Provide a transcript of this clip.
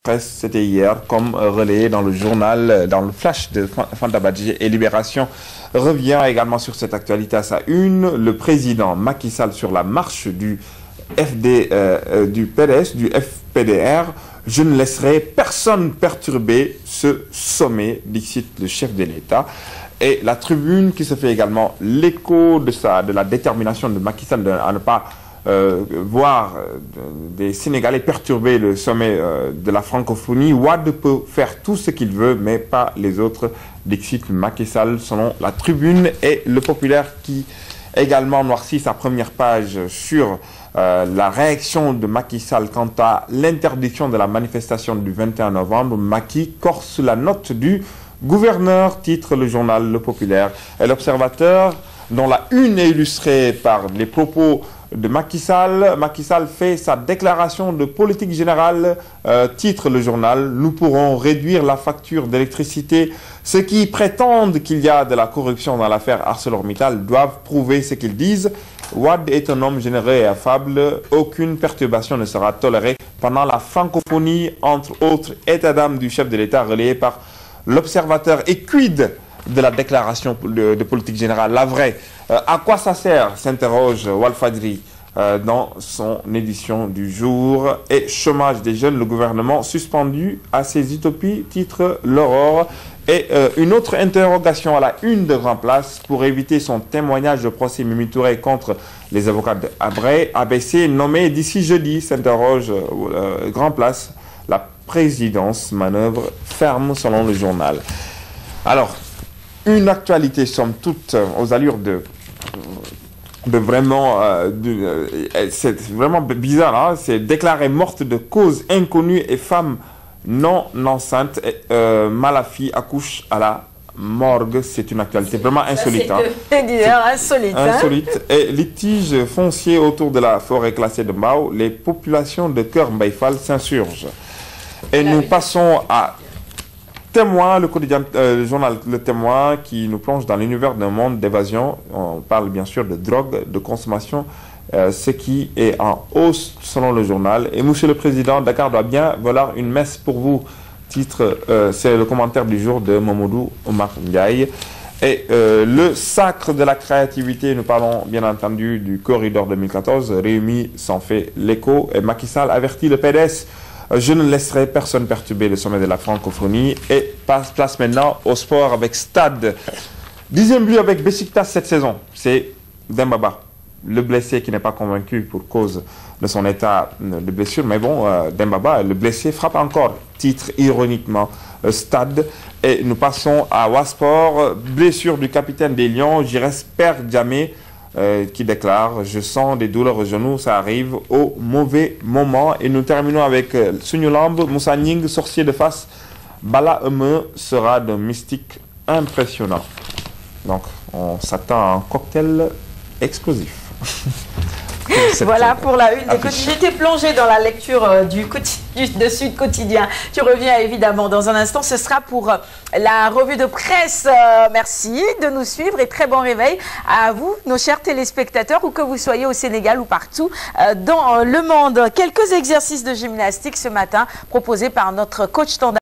Presse, c'était hier, comme relayé dans le journal, dans le flash de Fanta Badji et Libération, revient également sur cette actualité à sa une. Le président Macky Sall sur la marche du PDS, du FPDR. Je ne laisserai personne perturber ce sommet, dit le chef de l'État. Et la tribune qui se fait également l'écho de la détermination de Macky Sall à ne pas voir des Sénégalais perturber le sommet de la francophonie. Wade peut faire tout ce qu'il veut, mais pas les autres, dixit Macky Sall, selon la tribune. Et le Populaire qui également noircit sa première page sur la réaction de Macky Sall quant à l'interdiction de la manifestation du 21 novembre. Macky corse la note du gouverneur, titre le journal Le Populaire. Et l'Observateur, dont la une est illustrée par les propos de Macky Sall. Macky Sall fait sa déclaration de politique générale, titre le journal. Nous pourrons réduire la facture d'électricité. Ceux qui prétendent qu'il y a de la corruption dans l'affaire ArcelorMittal doivent prouver ce qu'ils disent. Wade est un homme généreux et affable. Aucune perturbation ne sera tolérée pendant la francophonie, entre autres état d'âme du chef de l'État relayé par l'Observateur. Et quid de la déclaration de politique générale, la vraie? À quoi ça sert, s'interroge Walfadjri dans son édition du jour. Et chômage des jeunes, le gouvernement suspendu à ses utopies, titre l'Aurore. Et une autre interrogation à la une de Grand Place pour éviter son témoignage de procès Mimi Touré contre les avocats de ABC nommé d'ici jeudi, s'interroge Grand Place. La présidence manœuvre ferme selon le journal. Alors, une actualité, somme toute, aux allures de vraiment... c'est vraiment bizarre, hein? C'est déclarée morte de cause inconnue et femme non enceinte. Malafi accouche à la morgue. C'est une actualité vraiment insolite. Insolite. Insolite. Et litige foncier autour de la forêt classée de Mbao. Les populations de Cœur Mbaïfal s'insurgent. Et nous passons à Témoin, le quotidien, le journal Le Témoin qui nous plonge dans l'univers d'un monde d'évasion. On parle bien sûr de drogue, de consommation, ce qui est en hausse selon le journal. Et Monsieur le Président, Dakar doit bien valoir une messe pour vous. Titre, c'est le commentaire du jour de Mamadou Omar Ndiaye. Et le sacre de la créativité, nous parlons bien entendu du corridor 2014. Réumi s'en fait l'écho. Et Macky Sall avertit le PDS. Je ne laisserai personne perturber le sommet de la francophonie. Et place maintenant au sport avec Stade. 10e but avec Besiktas cette saison, c'est Dembaba, le blessé qui n'est pas convaincu pour cause de son état de blessure. Mais bon, Dembaba, le blessé, frappe encore. Titre ironiquement Stade. Et nous passons à Wasport. Blessure du capitaine des Lions, J'espère jamais. Qui déclare « Je sens des douleurs au genou, ça arrive au mauvais moment ». Et nous terminons avec Sunyulamb, Moussa Nying, sorcier de face. Bala Eme sera d'un mystique impressionnant. Donc, on s'attend à un cocktail explosif. Voilà pour la une des quotidiens. J'étais plongée dans la lecture de Sud Quotidien. Tu reviens évidemment dans un instant. Ce sera pour la revue de presse. Merci de nous suivre et très bon réveil à vous, nos chers téléspectateurs, où que vous soyez au Sénégal ou partout dans le monde. Quelques exercices de gymnastique ce matin proposés par notre coach standard.